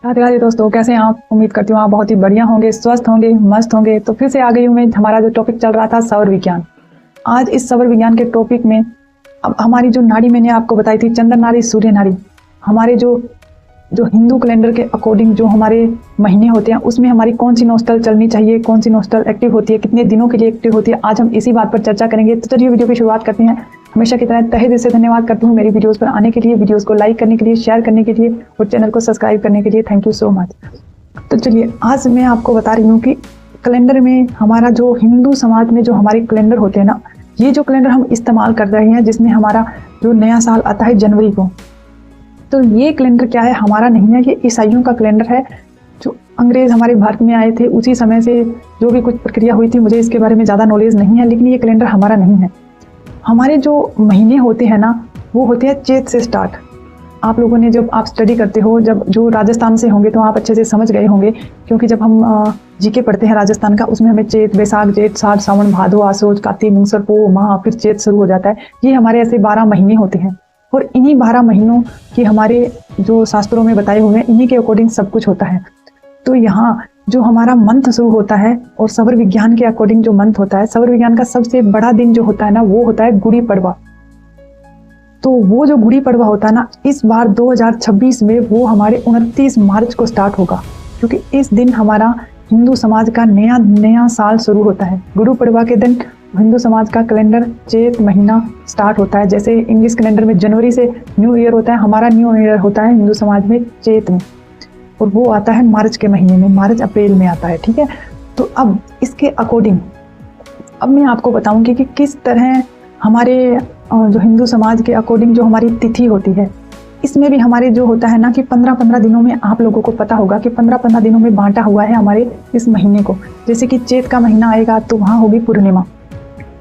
राधे राधे दोस्तों, कैसे हैं आप? उम्मीद करती हूँ आप बहुत ही बढ़िया होंगे, स्वस्थ होंगे, मस्त होंगे। तो फिर से आ गई हूँ मैं। हमारा जो टॉपिक चल रहा था सौर विज्ञान। आज इस सौर विज्ञान के टॉपिक में अब हमारी जो नाड़ी मैंने आपको बताई थी, चंद्र नाड़ी, सूर्य नाड़ी, हमारे जो जो हिंदू कैलेंडर के अकॉर्डिंग जो हमारे महीने होते हैं उसमें हमारी कौन सी नोस्टल चलनी चाहिए, कौन सी नोस्टल एक्टिव होती है, कितने दिनों के लिए एक्टिव होती है, आज हम इसी बात पर चर्चा करेंगे। तो चलिए वीडियो की शुरुआत करते हैं। हमेशा की तरह तहे दिल से धन्यवाद करती हूँ मेरी वीडियोस पर आने के लिए, वीडियोस को लाइक करने के लिए, शेयर करने के लिए और चैनल को सब्सक्राइब करने के लिए। Thank you so much. तो चलिए आज मैं आपको बता रही हूँ कि कैलेंडर में हमारा जो हिंदू समाज में जो हमारे कैलेंडर होते हैं ना, ये जो कैलेंडर हम इस्तेमाल कर रहे हैं जिसमें हमारा जो नया साल आता है जनवरी को, तो ये कैलेंडर क्या है, हमारा नहीं है, ये ईसाइयों का कैलेंडर है। जो अंग्रेज हमारे भारत में आए थे उसी समय से जो भी कुछ प्रक्रिया हुई थी, मुझे इसके बारे में ज़्यादा नॉलेज नहीं है, लेकिन ये कैलेंडर हमारा नहीं है। हमारे जो महीने होते हैं ना, वो होते हैं चैत से स्टार्ट। आप लोगों ने जब आप स्टडी करते हो, जब जो राजस्थान से होंगे तो आप अच्छे से समझ गए होंगे, क्योंकि जब हम जीके पढ़ते हैं राजस्थान का, उसमें हमें चैत, बैसाख, जेठ, साठ, सावन, भादो, आसोज, कार्तिक, मुंगसर, पोह, माह, फिर चैत शुरू हो जाता है। ये हमारे ऐसे 12 महीने होते हैं और इन्हीं 12 महीनों की हमारे जो शास्त्रों में बताए हुए हैं, इन्हीं के अकॉर्डिंग सब कुछ होता है। तो यहाँ जो हमारा मंथ शुरू होता है और सौर विज्ञान के अकॉर्डिंग जो मंथ होता है, सौर विज्ञान का सबसे बड़ा दिन जो होता है ना, वो होता है गुड़ी पड़वा। तो वो जो गुड़ी पड़वा होता है ना, इस बार 2026 में वो हमारे 29 मार्च को स्टार्ट होगा, क्योंकि इस दिन हमारा हिंदू समाज का नया साल शुरू होता है। गुड़ी पड़वा के दिन हिंदू समाज का कैलेंडर चैत महीना स्टार्ट होता है। जैसे इंग्लिश कैलेंडर में जनवरी से न्यू ईयर होता है, हमारा न्यू ईयर होता है हिंदू समाज में चैत में, और वो आता है मार्च के महीने में, मार्च अप्रैल में आता है। ठीक है, तो अब इसके अकॉर्डिंग अब मैं आपको बताऊंगी कि किस तरह हमारे जो हिंदू समाज के अकॉर्डिंग जो हमारी तिथि होती है, इसमें भी हमारे जो होता है ना कि 15-15 दिनों में, आप लोगों को पता होगा कि 15-15 दिनों में बांटा हुआ है हमारे इस महीने को। जैसे कि चैत का महीना आएगा तो वहाँ होगी पूर्णिमा।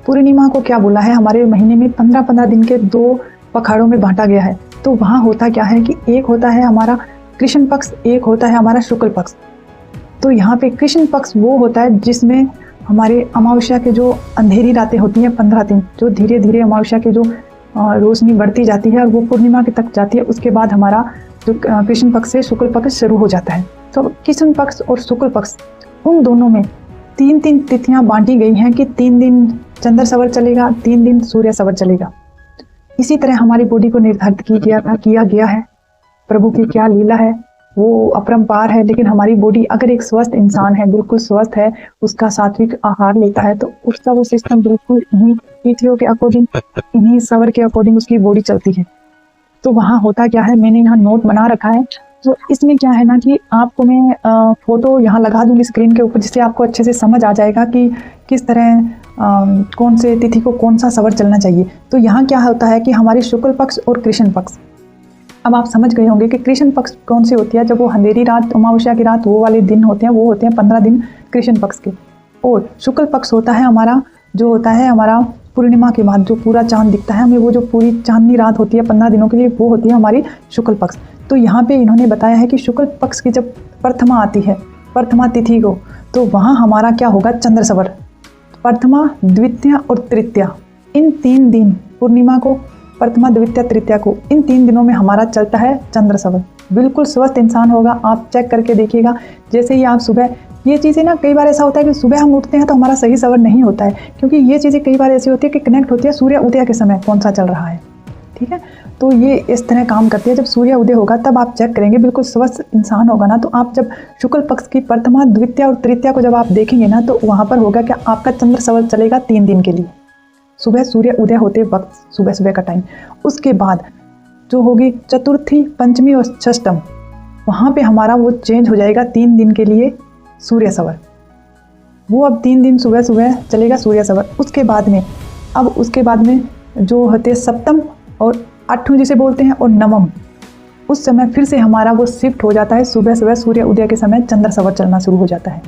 पूर्णिमा को क्या बोला है, हमारे महीने में 15-15 दिन के 2 पखाड़ों में बांटा गया है। तो वहाँ होता क्या है कि एक होता है हमारा कृष्ण पक्ष, एक होता है हमारा शुक्ल पक्ष। तो यहाँ पे कृष्ण पक्ष वो होता है जिसमें हमारे अमावस्या के जो अंधेरी रातें होती हैं 15 दिन, जो धीरे धीरे अमावस्या की जो रोशनी बढ़ती जाती है और वो पूर्णिमा के तक जाती है, उसके बाद हमारा जो कृष्ण पक्ष से शुक्ल पक्ष शुरू हो जाता है। तो कृष्ण पक्ष और शुक्ल पक्ष, उन दोनों में 3-3 तिथियां बांटी गई हैं कि 3 दिन चंद्र सवर चलेगा, 3 दिन सूर्य सवर चलेगा। इसी तरह हमारी बॉडी को निर्धारित किया गया है। प्रभु की क्या लीला है, वो अपरंपार है। लेकिन हमारी बॉडी, अगर एक स्वस्थ इंसान है, बिल्कुल स्वस्थ है, उसका सात्विक आहार लेता है, तो उसका वो सिस्टम बिल्कुल इन्हीं तिथियों के अकॉर्डिंग, इन्हीं सवर के अकॉर्डिंग उसकी बॉडी चलती है। तो वहाँ होता क्या है, मैंने यहाँ नोट बना रखा है। तो इसमें क्या है ना कि आपको मैं फोटो यहाँ लगा दूंगी स्क्रीन के ऊपर, जिससे आपको अच्छे से समझ आ जाएगा कि किस तरह कौन से तिथि को कौन सा सवर चलना चाहिए। तो यहाँ क्या होता है कि हमारी शुक्ल पक्ष और कृष्ण पक्ष, अब आप समझ गए होंगे कि कृष्ण पक्ष कौन सी होती है, जब वो अंधेरी रात, अमावस्या की रात, वो वाले दिन होते हैं, वो होते हैं 15 दिन कृष्ण पक्ष के। और शुक्ल पक्ष होता है हमारा, जो होता है हमारा पूर्णिमा के बाद जो पूरा चांद दिखता है हमें, वो जो पूरी चांदनी रात होती है 15 दिनों के लिए, वो होती है हमारी शुक्ल पक्ष। तो यहाँ पे इन्होंने बताया है कि शुक्ल पक्ष की जब प्रथमा आती है, प्रथमा तिथि को, तो वहाँ हमारा क्या होगा, चंद्र सवर। प्रथमा, द्वितीया और तृतीया, इन 3 दिन, पूर्णिमा को, प्रथमा, द्वितीया, तृतीया को, इन 3 दिनों में हमारा चलता है चंद्र सवर। बिल्कुल स्वस्थ इंसान होगा, आप चेक करके देखिएगा। जैसे ही आप सुबह, ये चीज़ें ना कई बार ऐसा होता है कि सुबह हम उठते हैं तो हमारा सही सवर नहीं होता है, क्योंकि ये चीज़ें कई बार ऐसी होती है कि कनेक्ट होती है सूर्य उदय के समय कौन सा चल रहा है। ठीक है, तो ये इस तरह काम करती है। जब सूर्य उदय होगा तब आप चेक करेंगे, बिल्कुल स्वस्थ इंसान होगा ना, तो आप जब शुक्ल पक्ष की प्रथमा, द्वितीया और तृतीया को जब आप देखेंगे ना, तो वहाँ पर होगा क्या, आपका चंद्र सवर चलेगा 3 दिन के लिए, सुबह सूर्य उदय होते वक्त, सुबह सुबह का टाइम। उसके बाद जो होगी चतुर्थी, पंचमी और षष्टम, वहाँ पे हमारा वो चेंज हो जाएगा 3 दिन के लिए सूर्य सवर। वो अब 3 दिन सुबह सुबह चलेगा सूर्य सवर। उसके बाद में जो होते हैं सप्तम और 8वीं जिसे बोलते हैं, और नवम, उस समय फिर से हमारा वो शिफ्ट हो जाता है, सुबह सुबह सूर्य उदय के समय चंद्र सवर चलना शुरू हो जाता है।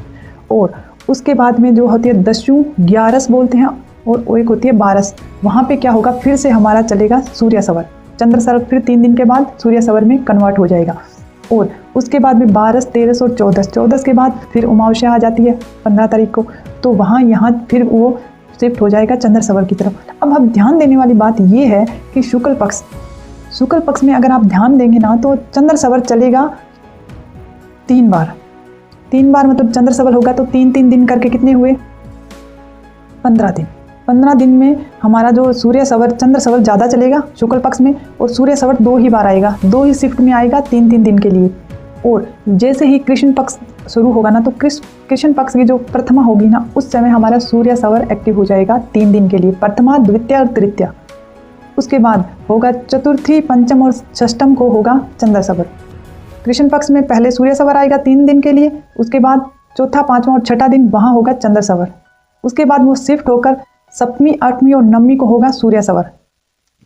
और उसके बाद में जो होती है 10वीं, 11 बोलते हैं, और एक होती है 12, वहाँ पे क्या होगा, फिर से हमारा चलेगा सूर्य सवर, चंद्र सवर फिर 3 दिन के बाद सूर्य सवर में कन्वर्ट हो जाएगा। और उसके बाद में 12, 13 और 14 के बाद फिर अमावस्या आ जाती है 15 तारीख को, तो वहाँ यहाँ फिर वो शिफ्ट हो जाएगा चंद्र सवर की तरफ। अब हम ध्यान देने वाली बात ये है कि शुक्ल पक्ष में अगर आप ध्यान देंगे ना, तो चंद्र सवर चलेगा 3 बार। 3 बार मतलब चंद्र सवर होगा तो 3-3 दिन करके कितने हुए? 15 दिन। 15 दिन में हमारा जो सूर्य सवर चंद्र सवर ज़्यादा चलेगा शुक्ल पक्ष में, और सूर्य सवर 2 ही बार आएगा, 2 ही शिफ्ट में आएगा 3-3 दिन के लिए। और जैसे ही कृष्ण पक्ष शुरू होगा ना, तो कृष्ण पक्ष की जो प्रथमा होगी ना, उस समय हमारा सूर्य सवर एक्टिव हो जाएगा 3 दिन के लिए, प्रथमा, द्वितीय और तृतीय। उसके बाद होगा चतुर्थी, पंचम और षष्ठम को होगा चंद्र सवर। कृष्ण पक्ष में पहले सूर्य सवर आएगा 3 दिन के लिए, उसके बाद चौथा, पांचवा और छठा दिन वहाँ होगा चंद्र सवर। उसके बाद वो शिफ्ट होकर सप्तमी, आठवीं और नवमी को होगा सूर्य सवर।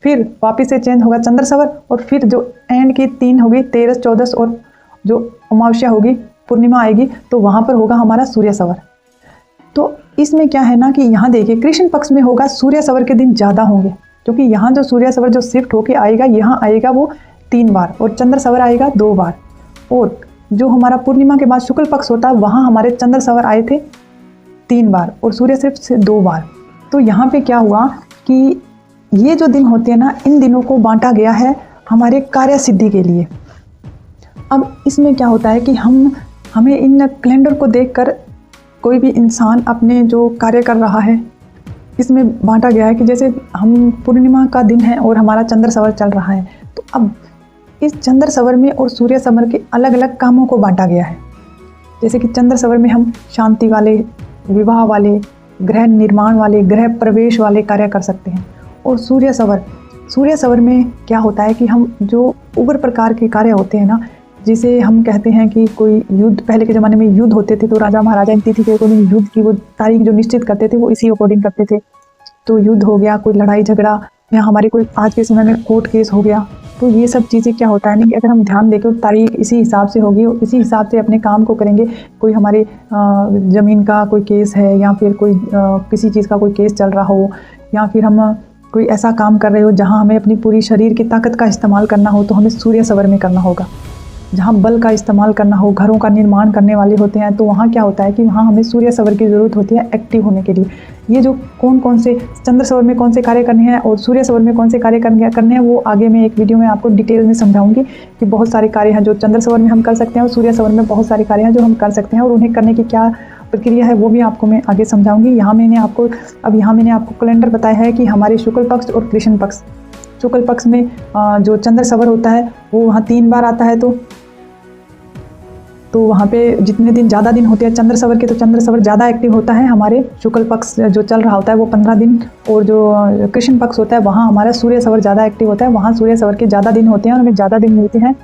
फिर वापिस से चेंज होगा चंद्र सवर, और फिर जो एंड की 3 होगी, 13, 14 और जो अमावस्या होगी, पूर्णिमा आएगी, तो वहाँ पर होगा हमारा सूर्य सवर। तो इसमें क्या है ना कि यहाँ देखिए कृष्ण पक्ष में होगा सूर्य सवर के दिन ज़्यादा होंगे, क्योंकि यहाँ जो सूर्य सवर जो शिफ्ट होके आएगा, यहाँ आएगा वो 3 बार, और चंद्र सवर आएगा 2 बार। और जो हमारा पूर्णिमा के बाद शुक्ल पक्ष होता है, वहाँ हमारे चंद्र सवर आए थे 3 बार और सूर्य शिफ्ट से 2 बार। तो यहाँ पे क्या हुआ कि ये जो दिन होते हैं ना, इन दिनों को बांटा गया है हमारे कार्य सिद्धि के लिए। अब इसमें क्या होता है कि हमें इन कैलेंडर को देखकर कोई भी इंसान अपने जो कार्य कर रहा है, इसमें बांटा गया है कि जैसे हम पूर्णिमा का दिन है और हमारा चंद्र सवर चल रहा है, तो अब इस चंद्र सवर में और सूर्य सवर के अलग अलग कामों को बांटा गया है। जैसे कि चंद्र सवर में हम शांति वाले, विवाह वाले, गृह निर्माण वाले, गृह प्रवेश वाले कार्य कर सकते हैं। और सूर्य सवर में क्या होता है कि हम जो उग्र प्रकार के कार्य होते हैं ना, जिसे हम कहते हैं कि कोई युद्ध, पहले के ज़माने में युद्ध होते थे तो राजा महाराजा इन तिथि के अकॉर्डिंग युद्ध की वो तारीख जो निश्चित करते थे, वो इसी अकॉर्डिंग करते थे। तो युद्ध हो गया, कोई लड़ाई झगड़ा, या हमारे कोई आज के समय में कोर्ट केस हो गया, तो ये सब चीज़ें क्या होता है ना कि अगर हम ध्यान देकर तारीख इसी हिसाब से होगी और इसी हिसाब से अपने काम को करेंगे। कोई हमारे ज़मीन का कोई केस है, या फिर कोई किसी चीज़ का कोई केस चल रहा हो, या फिर हम कोई ऐसा काम कर रहे हो जहाँ हमें अपनी पूरी शरीर की ताकत का इस्तेमाल करना हो, तो हमें सूर्य सवर में करना होगा। जहाँ बल का इस्तेमाल करना हो, घरों का निर्माण करने वाले होते हैं, तो वहाँ क्या होता है कि वहाँ हमें सूर्य सवर की ज़रूरत होती है एक्टिव होने के लिए। ये जो कौन से चंद्र सवर में कौन से कार्य करने हैं और सूर्य सवर में कौन से कार्य करने हैं, वो आगे मैं एक वीडियो में आपको डिटेल में समझाऊंगी कि बहुत सारे कार्य हैं जो चंद्र सवर में हम कर सकते हैं, और सूर्य सवर में बहुत सारे कार्य हैं जो हम कर सकते हैं, और उन्हें करने की क्या प्रक्रिया है वो भी आपको मैं आगे समझाऊंगी। यहाँ मैंने आपको कैलेंडर बताया है कि हमारे शुक्ल पक्ष और कृष्ण पक्ष। शुक्ल पक्ष में जो चंद्र सवर होता है वो वहाँ 3 बार आता है, तो वहाँ पे जितने दिन ज़्यादा दिन होते हैं चंद्र सवर के, तो चंद्र सवर ज़्यादा एक्टिव होता है। हमारे शुक्ल पक्ष जो चल रहा होता है वो 15 दिन, और जो कृष्ण पक्ष होता है वहाँ हमारा सूर्य सवर ज़्यादा एक्टिव होता है। वहाँ सूर्य सवर के ज़्यादा दिन होते हैं और हमें ज़्यादा दिन मिलते हैं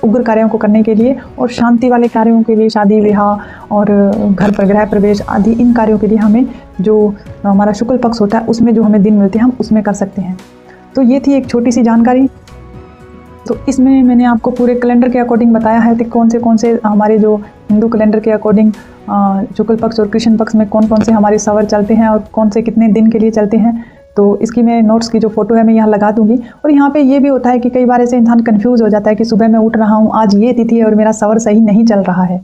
उग्र कार्यों को करने के लिए, और शांति वाले कार्यों के लिए, शादी विवाह और घर पर गृह प्रवेश आदि, इन कार्यों के लिए हमें जो हमारा शुक्ल पक्ष होता है उसमें जो हमें दिन मिलते हैं हम उसमें कर सकते हैं। तो ये थी एक छोटी सी जानकारी। तो इसमें मैंने आपको पूरे कैलेंडर के अकॉर्डिंग बताया है कि कौन से हमारे जो हिंदू कैलेंडर के अकॉर्डिंग शुक्ल पक्ष और कृष्ण पक्ष में कौन से हमारे सवर चलते हैं और कौन से कितने दिन के लिए चलते हैं। तो इसकी मैं नोट्स की जो फोटो है मैं यहाँ लगा दूंगी। और यहाँ पे ये भी होता है कि कई बार ऐसे इंसान कंफ्यूज हो जाता है कि सुबह मैं उठ रहा हूँ, आज ये तिथि है और मेरा सवर सही नहीं चल रहा है,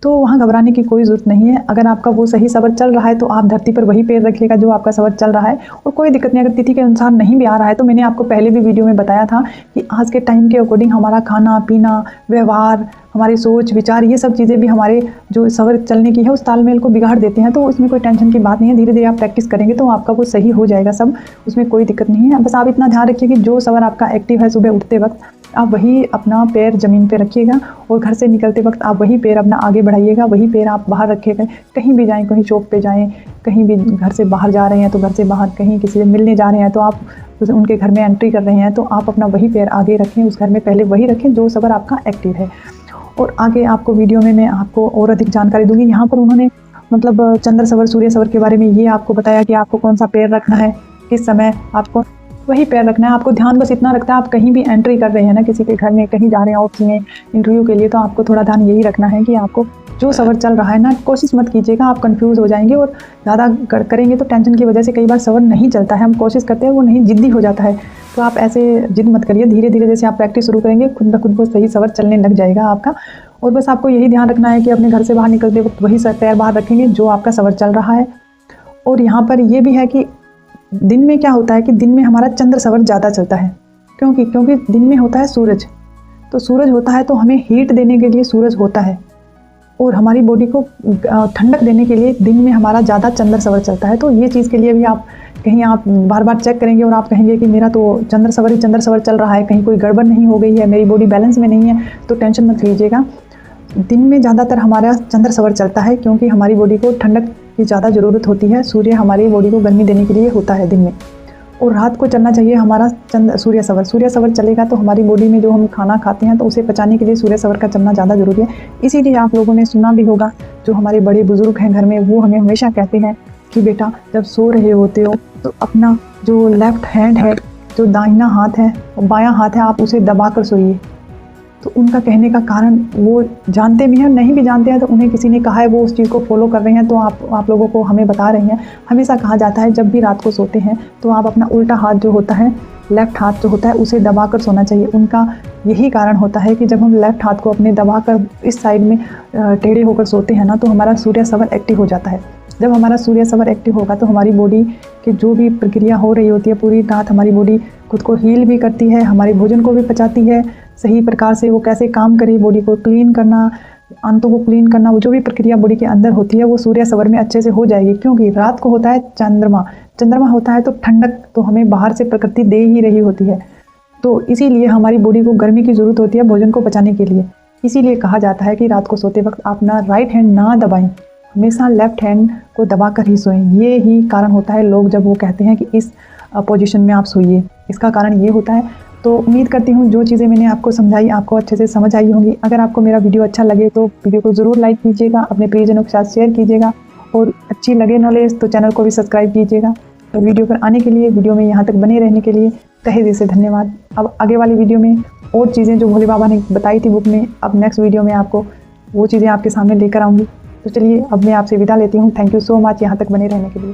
तो वहाँ घबराने की कोई ज़रूरत नहीं है। अगर आपका वो सही सवर चल रहा है तो आप धरती पर वही पैर रखिएगा जो आपका सवर चल रहा है, और कोई दिक्कत नहीं। अगर तिथि के अनुसार नहीं भी आ रहा है तो मैंने आपको पहले भी वीडियो में बताया था कि आज के टाइम के अकॉर्डिंग हमारा खाना पीना, व्यवहार, हमारी सोच विचार, ये सब चीज़ें भी हमारे जो सवर चलने की है उस तालमेल को बिगाड़ देते हैं। तो इसमें कोई टेंशन की बात नहीं है, धीरे धीरे आप प्रैक्टिस करेंगे तो आपका वो सही हो जाएगा सब, उसमें कोई दिक्कत नहीं है। बस आप इतना ध्यान रखिए कि जो सवर आपका एक्टिव है सुबह उठते वक्त आप वही अपना पैर ज़मीन पे रखिएगा, और घर से निकलते वक्त आप वही पैर अपना आगे बढ़ाइएगा, वही पैर आप बाहर रखिएगा। कहीं भी जाएं, कहीं शॉप पे जाएं, कहीं भी घर से बाहर जा रहे हैं तो घर से बाहर, कहीं किसी से मिलने जा रहे हैं तो आप उनके घर में एंट्री कर रहे हैं तो आप अपना वही पैर आगे रखें, उस घर में पहले वही रखें जो सवर आपका एक्टिव है। और आगे आपको वीडियो में मैं आपको और अधिक जानकारी दूंगी। यहाँ पर उन्होंने मतलब चंद्र सवर सूर्य सवर के बारे में ये आपको बताया कि आपको कौन सा पैर रखना है, किस समय आपको वही पैर रखना है। आपको ध्यान बस इतना रखता है, आप कहीं भी एंट्री कर रहे हैं ना किसी के घर में, कहीं जा रहे हैं ऑफिस में इंटरव्यू के लिए, तो आपको थोड़ा ध्यान यही रखना है कि आपको जो सवर चल रहा है ना, कोशिश मत कीजिएगा, आप कंफ्यूज हो जाएंगे और ज़्यादा करेंगे तो टेंशन की वजह से कई बार सवर नहीं चलता है। हम कोशिश करते हैं वो नहीं, जिद्दी हो जाता है। तो आप ऐसे जिद मत करिए, धीरे धीरे जैसे आप प्रैक्टिस शुरू करेंगे खुद ब खुद वो सही सवर चलने लग जाएगा आपका। और बस आपको यही ध्यान रखना है कि अपने घर से बाहर निकलते वक्त वही पैर बाहर रखेंगे जो आपका सवर चल रहा है। और यहाँ पर ये भी है कि दिन में क्या होता है कि दिन में हमारा चंद्र सवर ज़्यादा चलता है, क्योंकि दिन में होता है सूरज, तो सूरज होता है तो हमें हीट देने के लिए सूरज होता है, और हमारी बॉडी को ठंडक देने के लिए दिन में हमारा ज़्यादा चंद्र सवर चलता है। तो ये चीज़ के लिए भी आप कहीं आप बार बार चेक करेंगे और आप कहेंगे कि मेरा तो चंद्र सवर चल रहा है, कहीं कोई गड़बड़ नहीं हो गई है, मेरी बॉडी बैलेंस में नहीं है, तो टेंशन मत लीजिएगा। दिन में ज़्यादातर हमारा चंद्र सवर चलता है क्योंकि हमारी बॉडी को ठंडक की ज़्यादा ज़रूरत होती है। सूर्य हमारी बॉडी को गर्मी देने के लिए होता है दिन में, और रात को चलना चाहिए हमारा सूर्य सवर चलेगा तो हमारी बॉडी में जो हम खाना खाते हैं तो उसे पचाने के लिए सूर्य सवर का चलना ज़्यादा ज़रूरी है। इसीलिए आप लोगों ने सुना भी होगा, जो हमारे बड़े बुजुर्ग हैं घर में वो हमें हमेशा कहते हैं कि बेटा जब सो रहे होते हो तो अपना जो लेफ्ट हैंड है, जो दाहिना हाथ है, बायां हाथ है, आप उसे दबा कर सोइए। तो उनका कहने का कारण वो जानते भी हैं, नहीं भी जानते हैं तो उन्हें किसी ने कहा है, वो उस चीज़ को फॉलो कर रहे हैं, तो आप लोगों को हमें बता रहे हैं। हमेशा कहा जाता है जब भी रात को सोते हैं तो आप अपना उल्टा हाथ जो होता है, लेफ़्ट हाथ जो होता है, उसे दबा कर सोना चाहिए। उनका यही कारण होता है कि जब हम लेफ़्ट हाथ को अपने दबा कर इस साइड में टेढ़े होकर सोते हैं ना, तो हमारा सूर्य सवर एक्टिव हो जाता है। जब हमारा सूर्य सवर एक्टिव होगा तो हमारी बॉडी की जो भी प्रक्रिया हो रही होती है, पूरी रात हमारी बॉडी खुद को हील भी करती है, हमारे भोजन को भी पचाती है सही प्रकार से। वो कैसे काम करे, बॉडी को क्लीन करना, अंतों को क्लीन करना, वो जो भी प्रक्रिया बॉडी के अंदर होती है वो सूर्य सवर में अच्छे से हो जाएगी। क्योंकि रात को होता है चंद्रमा होता है तो ठंडक तो हमें बाहर से प्रकृति दे ही रही होती है। तो इसीलिए हमारी बॉडी को गर्मी की ज़रूरत होती है भोजन को पचाने के लिए। इसीलिए कहा जाता है कि रात को सोते वक्त आप ना राइट हैंड ना दबाएं, हमेशा लेफ्ट हैंड को दबा कर ही सोएं। ये ही कारण होता है लोग जब वो कहते हैं कि इस पोजीशन में आप सोइए, इसका कारण ये होता है। तो उम्मीद करती हूँ जो चीज़ें मैंने आपको समझाई आपको अच्छे से समझ आई होंगी। अगर आपको मेरा वीडियो अच्छा लगे तो वीडियो को ज़रूर लाइक कीजिएगा, अपने प्रियजनों के साथ शेयर कीजिएगा, और अच्छी लगे नॉलेज तो चैनल को भी सब्सक्राइब कीजिएगा। तो वीडियो पर आने के लिए, वीडियो में यहाँ तक बने रहने के लिए तहे दिल से धन्यवाद। अब आगे वाली वीडियो में और चीज़ें जो भोले बाबा ने बताई थी बुक में, अब नेक्स्ट वीडियो में आपको वो चीज़ें आपके सामने लेकर आऊँगी। तो चलिए अब मैं आपसे विदा लेती हूँ। थैंक यू सो मच यहाँ तक बने रहने के लिए।